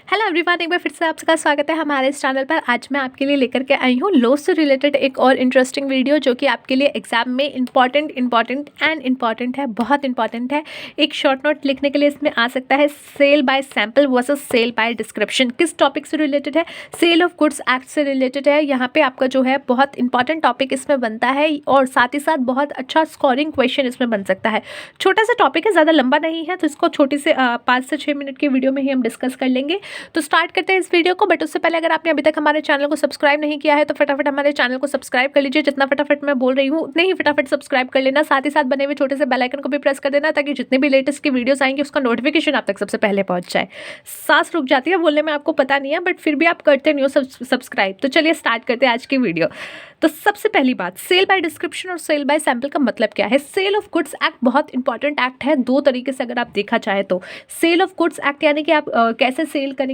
Hello everyone, एक बार फिर से आप सबका स्वागत है हमारे इस चैनल पर। आज मैं आपके लिए लेकर के आई हूँ लॉ से रिलेटेड एक और इंटरेस्टिंग वीडियो जो कि आपके लिए एग्जाम में इम्पॉर्टेंट है, बहुत इंपॉर्टेंट है। एक शॉर्ट नोट लिखने के लिए इसमें आ सकता है sale by sample versus sale by description. किस टॉपिक से रिलेटेड है? सेल ऑफ गुड्स एक्ट से रिलेटेड है। यहाँ पे आपका जो है बहुत इंपॉर्टेंट टॉपिक इसमें बनता है और साथ ही साथ बहुत अच्छा स्कोरिंग क्वेश्चन इसमें बन सकता है। छोटा सा टॉपिक है, ज़्यादा लंबा नहीं है, तो इसको छोटी से 5 से 6 मिनट की वीडियो में ही हम डिस्कस कर लेंगे। तो स्टार्ट करते हैं इस वीडियो को। बट उससे पहले अगर आपने अभी तक हमारे चैनल को सब्सक्राइब नहीं किया है तो फटाफट हमारे चैनल को सब्सक्राइब कर लीजिए। जितना फटाफट मैं बोल रही हूँ उतने ही फटाफट सब्सक्राइब कर लेना। साथ ही साथ बने हुए छोटे से बेल आइकन को भी प्रेस कर देना ताकि जितने भी लेटेस्ट की वीडियोस आएंगे उसका नोटिफिकेशन आप तक सबसे पहले पहुंच जाए। सांस रुक जाती है बोलने में, आपको पता नहीं है, बट फिर भी आप करते नहीं हो सब्सक्राइब। तो चलिए स्टार्ट करते हैं आज की वीडियो। तो सबसे पहली बात, सेल बाय डिस्क्रिप्शन और सेल बाय सैंपल का मतलब क्या है? सेल ऑफ गुड्स एक्ट बहुत इंपॉर्टेंट एक्ट है दो तरीके से अगर आप देखा चाहे तो। सेल ऑफ गुड्स एक्ट यानी कि आप कैसे सेल करेंगे,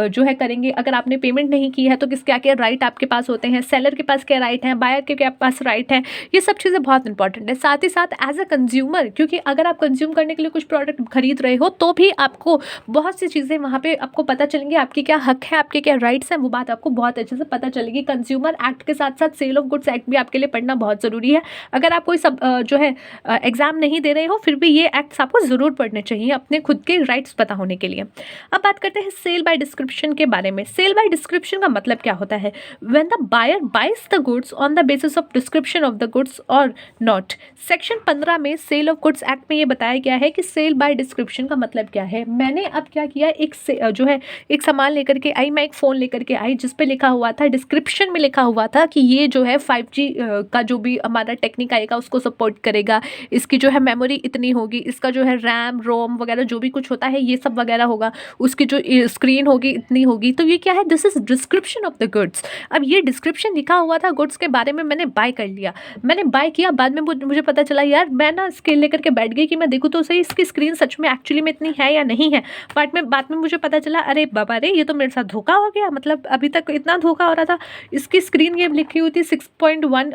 जो है करेंगे। अगर आपने पेमेंट नहीं की है तो किस क्या क्या राइट आपके पास होते हैं, सेलर के पास क्या राइट है, बायर के क्या पास राइट है, ये सब चीज़ें बहुत इंपॉर्टेंट है। साथ ही साथ एज अ कंज्यूमर, क्योंकि अगर आप कंज्यूम करने के लिए कुछ प्रोडक्ट खरीद रहे हो तो भी आपको बहुत सी चीज़ें वहाँ पे आपको पता चलेंगी, आपके क्या हक है, आपके क्या राइट्स हैं, वो बात आपको बहुत अच्छे से पता चलेगी। कंज्यूमर एक्ट के साथ साथ सेल ऑफ गुड्स एक्ट भी आपके लिए पढ़ना बहुत ज़रूरी है। अगर आप कोई सब जो है एग्जाम नहीं दे रहे हो फिर भी ये एक्ट्स आपको ज़रूर पढ़ने चाहिए अपने खुद के राइट्स पता होने के लिए। अब बात करते हैं सेल बाय डिस्क्रिप्शन के बारे में। सेल बाय डिस्क्रिप्शन का मतलब क्या होता है? When the buyer buys the goods on the basis of description of the goods और नॉट। सेक्शन 15 में सेल ऑफ गुड्स एक्ट में ये बताया गया है कि सेल बाय डिस्क्रिप्शन का मतलब क्या है। मैंने अब क्या किया, जो है एक सामान लेकर के आई, मैं एक फ़ोन लेकर के आई जिस पे लिखा हुआ था, डिस्क्रिप्शन में लिखा हुआ था कि ये जो है 5G का जो भी हमारा टेक्निक आएगा उसको सपोर्ट करेगा, इसकी जो है मेमोरी इतनी होगी, इसका जो है रैम रोम वगैरह जो भी कुछ होता है ये सब वगैरह होगा, उसकी जो स्क्रीन होगी इतनी होगी। तो ये क्या है? This is description of the goods. अब ये डिस्क्रिप्शन लिखा हुआ था गुड्स के बारे में, मैंने बाय कर लिया, मैंने बाय किया। बाद में मुझे पता चला यार, मैं ना स्केल लेकर के बैठ गई कि मैं देखूँ तो सही इसकी स्क्रीन सच में एक्चुअली में इतनी है या नहीं है। बाद में मुझे पता चला, अरे बाबा रे, ये तो मेरे साथ धोखा हो गया। मतलब अभी तक इतना धोखा हो रहा था, इसकी स्क्रीन ये लिखी हुई थी 6.1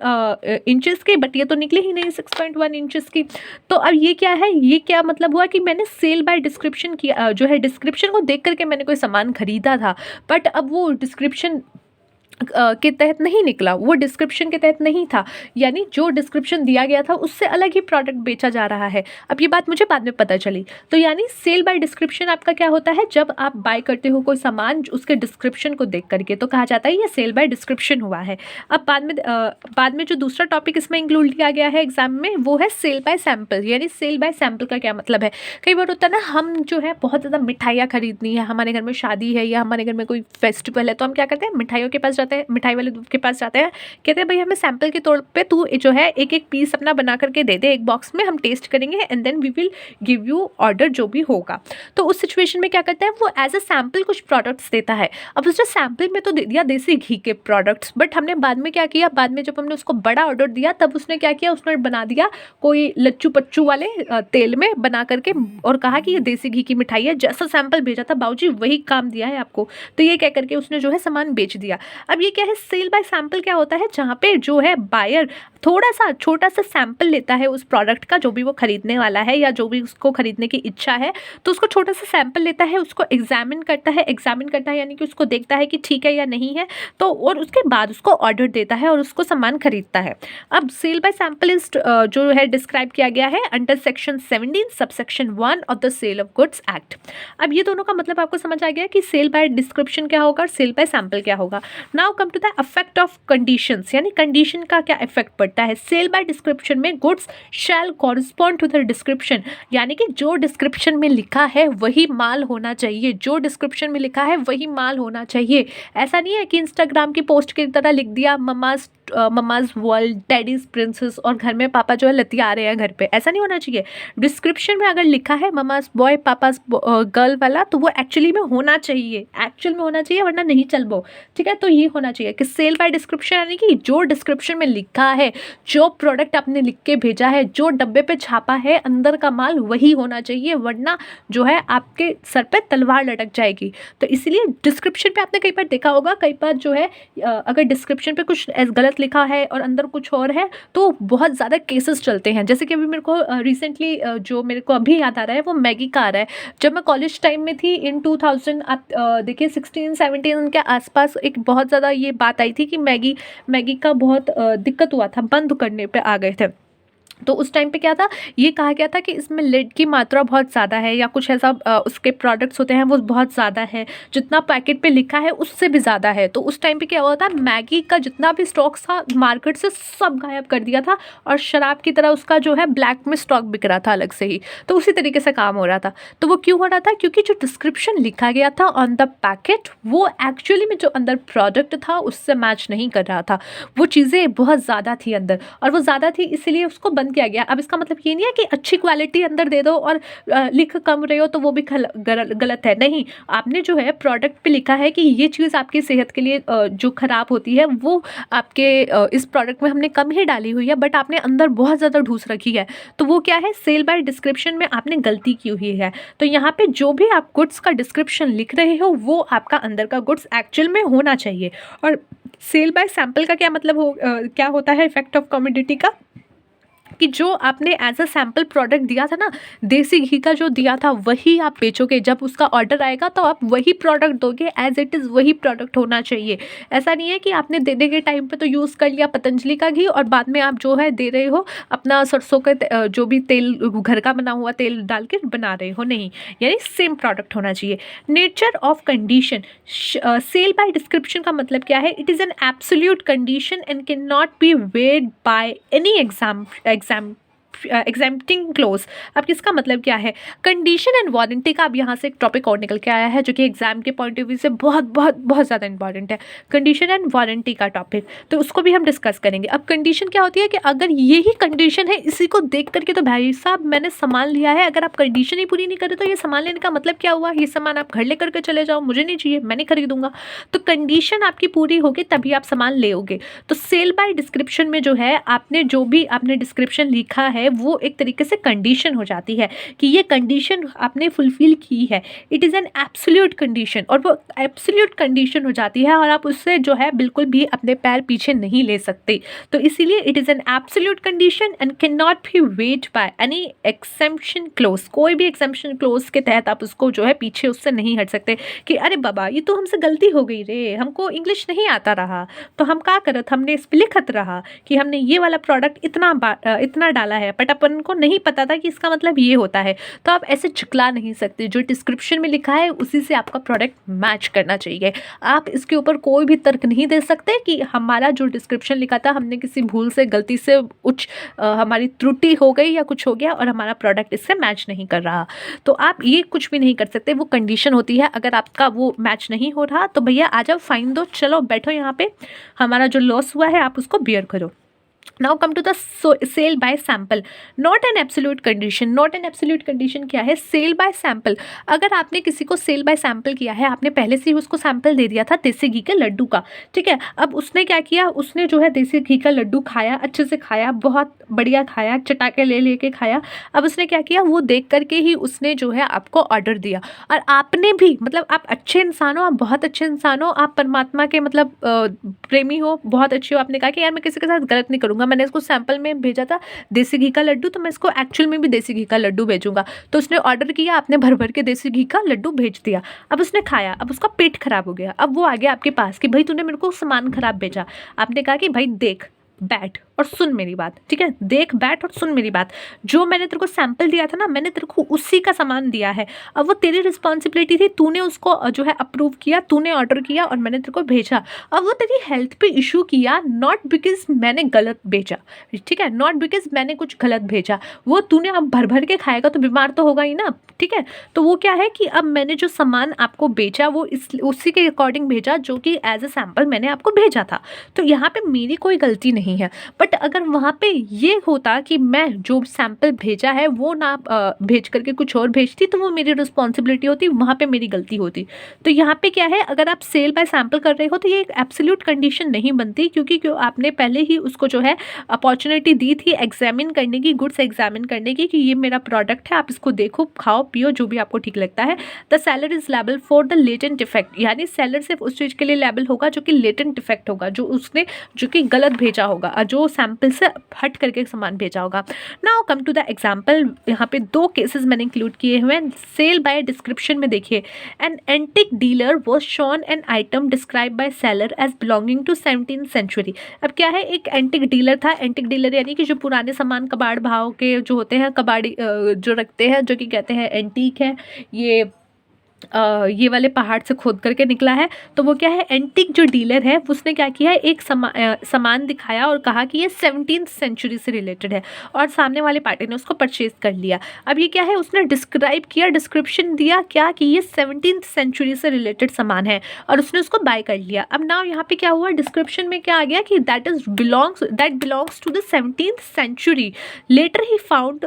इंचेस की, बट ये तो निकली ही नहीं 6.1 इंचेस की। तो अब ये क्या है? ये क्या मतलब हुआ कि मैंने सेल बाय डिस्क्रिप्शन किया, जो है डिस्क्रिप्शन को देख करके मैंने कोई सामान खरीदा था, बट अब वो डिस्क्रिप्शन के तहत नहीं निकला, वो डिस्क्रिप्शन के तहत नहीं था, यानी जो डिस्क्रिप्शन दिया गया था उससे अलग ही प्रोडक्ट बेचा जा रहा है। अब ये बात मुझे बाद में पता चली। तो यानी सेल बाय डिस्क्रिप्शन आपका क्या होता है? जब आप बाय करते हो कोई सामान उसके डिस्क्रिप्शन को देख करके तो कहा जाता है ये सेल बाय डिस्क्रिप्शन हुआ है। अब बाद में जो दूसरा टॉपिक इसमें इंक्लूड किया गया है एग्जाम में वो है सेल बाय सैम्पल। यानी सेल बाय सैम्पल का क्या मतलब है? कई बार होता है ना, हम जो है बहुत ज़्यादा मिठाइयाँ खरीदनी है, हमारे घर में शादी है या हमारे घर में कोई फेस्टिवल है, तो हम क्या करते हैं, मिठाइयों के पास मिठाई वाले के पास जाते हैं, कहते हैं भाई हमें सैंपल के तौर पे तू जो है एक एक पीस अपना बना करके दे दे एक बॉक्स में, हम टेस्ट करेंगे and then we will give you order जो भी होगा। तो उस सिचुएशन में क्या करता है, वो एज अ सैंपल कुछ प्रोडक्ट्स देता है। अब उसने सैंपल में तो दे दिया देसी घी के प्रोडक्ट्स, बट हमने बाद में क्या किया, बाद में जब हमने उसको बड़ा ऑर्डर दिया तब उसने क्या किया, उसने बना दिया कोई लच्चू पच्चू वाले तेल में बना करके और कहा कि ये देसी घी की मिठाई है। जैसा सैंपल भेजा था बाबूजी वही काम दिया है आपको। तो ये कह करके उसने जो है सामान बेच दिया। अब ये क्या है? सेल बाय सैंपल क्या होता है? जहाँ पे जो है बायर थोड़ा सा छोटा सा सैंपल लेता है उस प्रोडक्ट का, जो भी वो खरीदने वाला है या जो भी उसको खरीदने की इच्छा है, तो उसको छोटा सा सैंपल लेता है, उसको एग्जामिन करता है यानी कि उसको देखता है कि ठीक है या नहीं है, तो और उसके बाद उसको ऑर्डर देता है और उसको सामान खरीदता है। अब सेल बाय सैंपल इज जो है डिस्क्राइब किया गया है under section 17 subsection 1 of the sale of goods act. अब ये दोनों का मतलब आपको समझ आ गया कि सेल बाय डिस्क्रिप्शन क्या होगा और सेल बाय सैंपल क्या होगा। Now come to the effect of conditions, यानी कंडीशन का क्या इफेक्ट पड़ता है। सेल बाय डिस्क्रिप्शन में goods shall correspond to the description, यानी कि जो डिस्क्रिप्शन में लिखा है वही माल होना चाहिए, जो डिस्क्रिप्शन में लिखा है वही माल होना चाहिए। ऐसा नहीं है कि इंस्टाग्राम की पोस्ट की तरह लिख दिया ममाज वर्ल्ड, डैडीज प्रिंसेस, और घर में पापा जो है लतिया रहे हैं घर पे, ऐसा नहीं होना चाहिए। डिस्क्रिप्शन में अगर लिखा है ममाज बॉय पापाज गर्ल वाला तो वो एक्चुअली में होना चाहिए, वरना नहीं चल वो, ठीक है। तो ये होना चाहिए कि सेल बाय डिस्क्रिप्शन यानी कि जो डिस्क्रिप्शन में लिखा है, जो प्रोडक्ट आपने लिख के भेजा है, जो डब्बे पे छापा है अंदर का माल वही होना चाहिए, वरना जो है आपके सर पे तलवार लटक जाएगी। तो इसलिए डिस्क्रिप्शन पे आपने कई बार देखा होगा, कई बार जो है अगर डिस्क्रिप्शन पे कुछ गलत लिखा है और अंदर कुछ और है, तो बहुत ज़्यादा केसेस चलते हैं। जैसे कि अभी मेरे को रिसेंटली जो मेरे को अभी याद आ रहा है वो मैगी का आ रहा है। जब मैं कॉलेज टाइम में थी इन 2000, आप देखिए 16-17 के आसपास एक बहुत ज़्यादा ये बात आई थी कि मैगी का बहुत दिक्कत हुआ था, बंद करने पे आ गए थे। तो उस टाइम पे क्या था, ये कहा गया था कि इसमें लेड की मात्रा बहुत ज़्यादा है या कुछ ऐसा उसके प्रोडक्ट्स होते हैं वो बहुत ज़्यादा है, जितना पैकेट पे लिखा है उससे भी ज़्यादा है। तो उस टाइम पे क्या हुआ था, मैगी का जितना भी स्टॉक था मार्केट से सब गायब कर दिया था और शराब की तरह उसका जो है ब्लैक में स्टॉक बिक रहा था अलग से ही। तो उसी तरीके से काम हो रहा था। तो वो क्यों हो रहा था, क्योंकि जो डिस्क्रिप्शन लिखा गया था ऑन द पैकेट वो एक्चुअली में जो अंदर प्रोडक्ट था उससे मैच नहीं कर रहा था। वो चीज़ें बहुत ज़्यादा थी अंदर और वो ज़्यादा थी इसलिए उसको बंद किया गया। अब इसका मतलब ये नहीं है कि अच्छी क्वालिटी अंदर दे दो और लिख कम रहे हो तो वो भी गलत है। नहीं, आपने जो है प्रोडक्ट पे लिखा है कि ये चीज़ आपकी सेहत के लिए जो ख़राब होती है वो आपके इस प्रोडक्ट में हमने कम ही डाली हुई है, बट आपने अंदर बहुत ज़्यादा ठूस रखी है। तो वो क्या है, सेल बाय डिस्क्रिप्शन में आपने गलती की हुई है। तो यहाँ पे जो भी आप गुड्स का डिस्क्रिप्शन लिख रहे हो वो आपका अंदर का गुड्स एक्चुअल में होना चाहिए। और सेल बाय सैंपल का क्या मतलब क्या होता है, इफेक्ट ऑफ कमोडिटी का, कि जो आपने एज अ सैम्पल प्रोडक्ट दिया था ना, देसी घी का जो दिया था वही आप बेचोगे। जब उसका ऑर्डर आएगा तो आप वही प्रोडक्ट दोगे, एज इट इज़ वही प्रोडक्ट होना चाहिए। ऐसा नहीं है कि आपने देने के टाइम पे तो यूज़ कर लिया पतंजलि का घी और बाद में आप जो है दे रहे हो अपना सरसों का जो भी तेल घर का बना हुआ तेल डाल के बना रहे हो। नहीं, यानी सेम प्रोडक्ट होना चाहिए। Nature of condition, sale by description का मतलब क्या है, it is an absolute condition and can not be waived by any exempting clause. अब किसका मतलब क्या है, कंडीशन एंड वारंटी का अब यहाँ से एक टॉपिक और निकल के आया है जो कि एग्जाम के पॉइंट ऑफ व्यू से बहुत बहुत बहुत ज़्यादा इंपॉर्टेंट है, कंडीशन एंड वारंटी का टॉपिक। तो उसको भी हम डिस्कस करेंगे। अब कंडीशन क्या होती है कि अगर यही कंडीशन है, इसी को देख करके तो भाई साहब मैंने सामान लिया है, अगर आप कंडीशन ही पूरी नहीं करे तो ये सामान लेने का मतलब क्या हुआ, ये सामान आप घर लेकर के चले जाओ, मुझे नहीं चाहिए, मैं नहीं खरीदूंगा। तो कंडीशन आपकी पूरी होगी तभी आप सामान लेओगे। तो सेल बाय डिस्क्रिप्शन में जो है आपने जो भी आपने डिस्क्रिप्शन लिखा है वो एक तरीके से कंडीशन हो जाती है कि ये कंडीशन आपने फुलफिल की है। It is an absolute condition और वो एब्सोल्यूट कंडीशन हो जाती है और आप उससे जो है बिल्कुल भी अपने पैर पीछे नहीं ले सकते। तो इसीलिए it is an absolute condition and can not B weight by any exemption close. कोई भी एक्सेम्पशन क्लोज के तहत आप उसको जो है पीछे उससे नहीं हट सकते कि अरे बाबा ये तो हमसे गलती हो गई रे, हमको इंग्लिश नहीं आता रहा तो हम क्या करत, हमने इस पर लिखत रहा कि हमने ये वाला प्रोडक्ट इतना डाला है बट अपन को नहीं पता था कि इसका मतलब ये होता है। तो आप ऐसे झुकला नहीं सकते, जो डिस्क्रिप्शन में लिखा है उसी से आपका प्रोडक्ट मैच करना चाहिए। आप इसके ऊपर कोई भी तर्क नहीं दे सकते कि हमारा जो डिस्क्रिप्शन लिखा था हमने किसी भूल से गलती से हमारी त्रुटि हो गई या कुछ हो गया और हमारा प्रोडक्ट इससे मैच नहीं कर रहा। तो आप ये कुछ भी नहीं कर सकते, वो कंडीशन होती है। अगर आपका वो मैच नहीं हो रहा तो भैया आ जाओ, फाइन दो, चलो बैठो यहाँ पे, हमारा जो लॉस हुआ है आप उसको बियर करो। Now come to the sale by sample, not an absolute condition. Not an absolute condition क्या है, सेल बाय सैंपल। अगर आपने किसी को सेल बाय सैंपल किया है, आपने पहले से ही उसको सैंपल दे दिया था देसी घी के लड्डू का, ठीक है। अब उसने क्या किया, उसने जो है देसी घी का लड्डू खाया, अच्छे से खाया, बहुत बढ़िया खाया, चटाके ले लेके खाया। अब उसने क्या किया, वो देख करके ही उसने जो है आपको ऑर्डर दिया और आपने भी, मतलब आप अच्छे इंसान हो, आप बहुत अच्छे इंसान हो, आप परमात्मा के मतलब प्रेमी हो, बहुत अच्छे हो। आपने कहा कि यार मैं किसी के साथ गलत नहीं करूँगा, मैंने इसको सैंपल में भेजा था देसी घी का लड्डू तो मैं इसको एक्चुअल में भी देसी घी का लड्डू भेजूंगा। तो उसने ऑर्डर किया, आपने भर भर के देसी घी का लड्डू भेज दिया। अब उसने खाया, अब उसका पेट खराब हो गया। अब वो आ गया आपके पास कि भाई तूने मेरे को सामान खराब भेजा। आपने कहा कि भाई देख, बैठ और सुन मेरी बात, ठीक है, देख बैठ और सुन मेरी बात। जो मैंने तेरे को सैंपल दिया था ना, मैंने तेरे को उसी का सामान दिया है। अब वो तेरी रिस्पॉन्सिबिलिटी थी, तूने उसको जो है अप्रूव किया, तूने ऑर्डर किया और मैंने तेरे को भेजा। अब वो तेरी हेल्थ पे इशू किया, नॉट बिकॉज मैंने गलत भेजा, ठीक है, नॉट बिकॉज मैंने कुछ गलत भेजा। वो तूने अब भर भर के खाएगा तो बीमार तो होगा ही ना, ठीक है। तो वो क्या है कि अब मैंने जो सामान आपको भेजा वो उसी के अकॉर्डिंग भेजा जो कि एज ए सैंपल मैंने आपको भेजा था। तो यहाँ पे मेरी कोई गलती नहीं नहीं है। बट अगर वहाँ पे ये होता कि मैं जो सैंपल भेजा है वो ना भेज करके कुछ और भेजती तो वो मेरी रिस्पॉन्सिबिलिटी होती, वहाँ पे मेरी गलती होती। तो यहाँ पे क्या है, अगर आप सेल बाय सैंपल कर रहे हो तो ये एक एब्सोल्यूट कंडीशन नहीं बनती, क्योंकि आपने पहले ही उसको जो है अपॉर्चुनिटी दी थी एग्जामिन करने की, गुड्स एग्जामिन करने की, कि ये मेरा प्रोडक्ट है, आप इसको देखो, खाओ पियो, जो भी आपको ठीक लगता है। The seller is label for the latent defect, यानी सेलर सिर्फ उस चीज़ के लिए लेबल होगा जो कि लेटेंट डिफेक्ट होगा, जो कि गलत भेजा होगा, जो सैंपल से हट करके सामान भेजा होगा। Now come to the example, यहाँ पे 2 केसेस मैंने इंक्लूड किए हुए हैं। सेल बाय डिस्क्रिप्शन में देखिए, an antique dealer was shown an item described by seller as belonging to 17th century. अब क्या है, एक एंटिक डीलर था, एंटिक डीलर यानी कि जो पुराने सामान कबाड़ भाव के जो होते हैं, कबाड़ी जो रखते हैं, जो कि कहते हैं एंटीक है, ये वाले पहाड़ से खोद करके निकला है। तो वो क्या है, एंटिक जो डीलर है उसने क्या किया है, एक सामान दिखाया और कहा कि ये 17th सेंचुरी से रिलेटेड है, और सामने वाले पार्टी ने उसको परचेज कर लिया। अब ये क्या है, उसने डिस्क्राइब किया, डिस्क्रिप्शन दिया क्या, कि ये 17th सेंचुरी से रिलेटेड सामान है, और उसने उसको बाय कर लिया। अब नाउ यहाँ पे क्या हुआ, डिस्क्रिप्शन में क्या आ गया कि that belongs to the 17th century. Later he found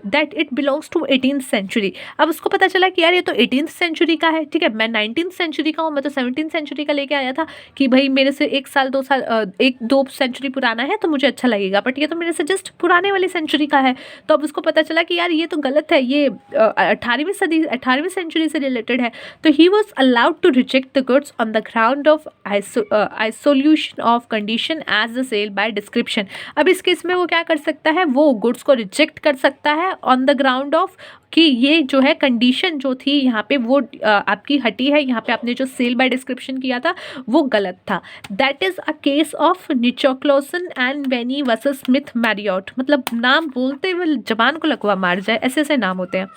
that it belongs to 18th century. अब उसको पता चला कि यार ये तो 18th सेंचुरी का है, ठीक है, मैं 19th सेंचुरी का हूँ, मैं तो 17th सेंचुरी का लेके आया था कि भाई मेरे से 1 साल 2 साल 1-2 सेंचुरी पुराना है तो मुझे अच्छा लगेगा, बट ये तो मेरे से जस्ट पुराने वाली सेंचुरी का है। तो अब उसको पता चला कि यार ये तो गलत है, ये 18वीं सेंचुरी से रिलेटेड है। तो he was allowed to reject the goods on the ground of isolation of condition as the sale by description. अब इस केस में वो क्या कर सकता है, वो गुड्स को रिजेक्ट कर सकता है ऑन द ग्राउंड ऑफ कि ये जो है कंडीशन जो थी यहाँ पे वो आपकी हटी है, यहाँ पे आपने जो सेल बाय डिस्क्रिप्शन किया था वो गलत था। That is a case of Nicholson and Venny versus Smith Marriott. मतलब नाम बोलते हुए जबान को लकवा मार जाए, ऐसे ऐसे नाम होते हैं,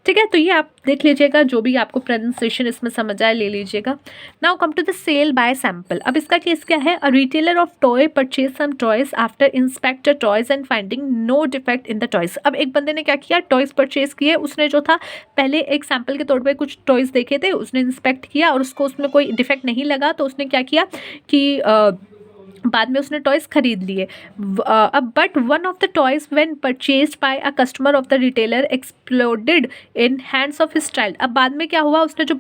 ठीक है। तो ये आप देख लीजिएगा, जो भी आपको प्रोनाउंसिएशन इसमें समझ आए ले लीजिएगा। Now come to the sale by sample. अब इसका केस क्या है, a retailer of toy purchase some toys after inspect toys and finding no defect in the toys. अब एक बंदे ने क्या किया, टॉयज परचेज किए, उसने जो था पहले एक सैंपल के तौर पे कुछ टॉयज देखे थे, उसने इंस्पेक्ट किया और उसको उसमें कोई डिफेक्ट नहीं लगा, तो उसने क्या किया कि बाद में उसने टॉयज खरीद लिए। अब but one of the toys when purchased bye a customer of the retailer exploded in hands of his child. अब बाद में क्या हुआ, उसने जो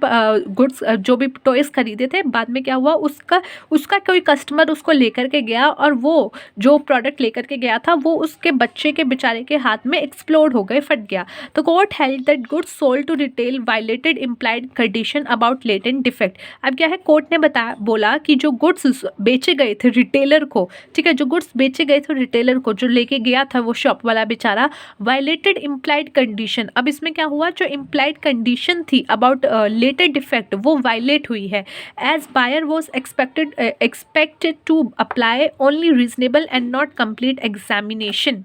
गुड्स जो भी टॉयज खरीदे थे, बाद में क्या हुआ, उसका कोई कस्टमर उसको लेकर के गया, और वो जो प्रोडक्ट लेकर के गया था वो उसके बच्चे के बेचारे के हाथ में एक्सप्लोड हो गए, फट गया। तो court held that goods sold to retail violated implied condition about latent defect. अब क्या है, कोर्ट ने बोला कि जो गुड्स बेचे गए थे रिटेलर को, ठीक है, जो गुड्स बेचे गए थे रिटेलर को, जो लेके गया था वो शॉप वाला बेचारा, वायलेटेड इम्प्लाइड कंडीशन। अब इसमें क्या हुआ, जो इम्प्लाइड कंडीशन थी अबाउट लेटेड डिफेक्ट वो वायलेट हुई है, as buyer was expected to apply only reasonable and not complete examination,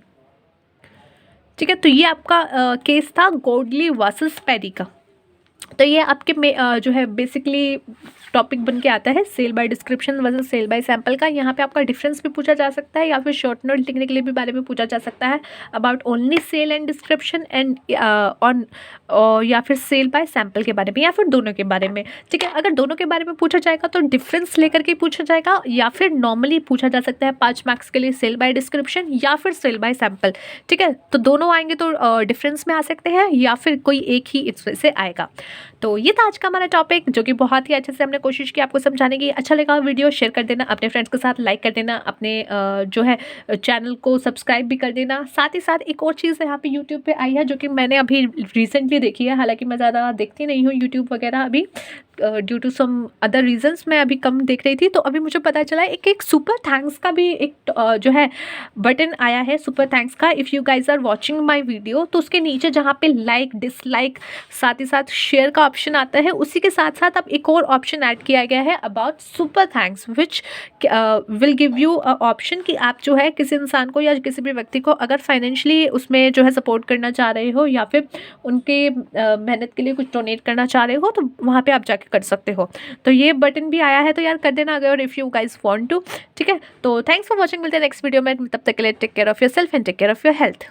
ठीक है। तो ये आपका केस था गॉडली वर्सेस पेरी का। तो ये आपके में जो है बेसिकली टॉपिक बन के आता है sale by description versus sale by sample का। यहाँ पे आपका डिफरेंस भी पूछा जा सकता है, या फिर शॉर्ट नोट लिखने के लिए भी बारे में पूछा जा सकता है about only sale and description and on, या फिर सेल बाय सैंपल के बारे में, या फिर दोनों के बारे में, ठीक है। अगर दोनों के बारे में पूछा जाएगा तो डिफरेंस लेकर के पूछा जाएगा, या फिर नॉर्मली पूछा जा सकता है 5 मार्क्स के लिए सेल बाय डिस्क्रिप्शन या फिर सेल बाय सैंपल, ठीक है। तो दोनों आएंगे तो डिफरेंस में आ सकते हैं, या फिर कोई एक ही इसमें से आएगा। तो ये था आज का हमारा टॉपिक, जो कि बहुत ही अच्छे से हमने कोशिश की आपको समझाने की। अच्छा लगा वीडियो शेयर कर देना, अपने फ्रेंड्स के साथ लाइक कर देना, अपने जो है चैनल को सब्सक्राइब भी कर देना। साथ ही साथ एक और चीज़ यहाँ पे यूट्यूब पे आई है, जो कि मैंने अभी रिसेंटली देखी है, हालांकि मैं ज़्यादा देखती नहीं हूँ यूट्यूब वगैरह अभी, due to some other reasons मैं अभी कम देख रही थी। तो अभी मुझे पता चला एक सुपर थैंक्स का भी एक जो है बटन आया है सुपर थैंक्स का। If you guys are watching my video, तो उसके नीचे जहाँ पे लाइक डिसलाइक साथ ही साथ शेयर का ऑप्शन आता है, उसी के साथ साथ अब एक और ऑप्शन ऐड किया गया है about super thanks, which will give you option कि आप जो है किसी इंसान को या किसी भी व्यक्ति को अगर फाइनेंशियली उसमें जो है सपोर्ट करना चाह रहे हो, या फिर उनके मेहनत के लिए कुछ डोनेट करना चाह रहे हो, तो वहाँ पे आप जाके कर सकते हो। तो ये बटन भी आया है, तो यार कर देना अगर if you guys want to, ठीक है। तो थैंक्स फॉर वॉचिंग, मिलते हैं नेक्स्ट वीडियो में, तब तक के लिए take care of yourself and take care of your health.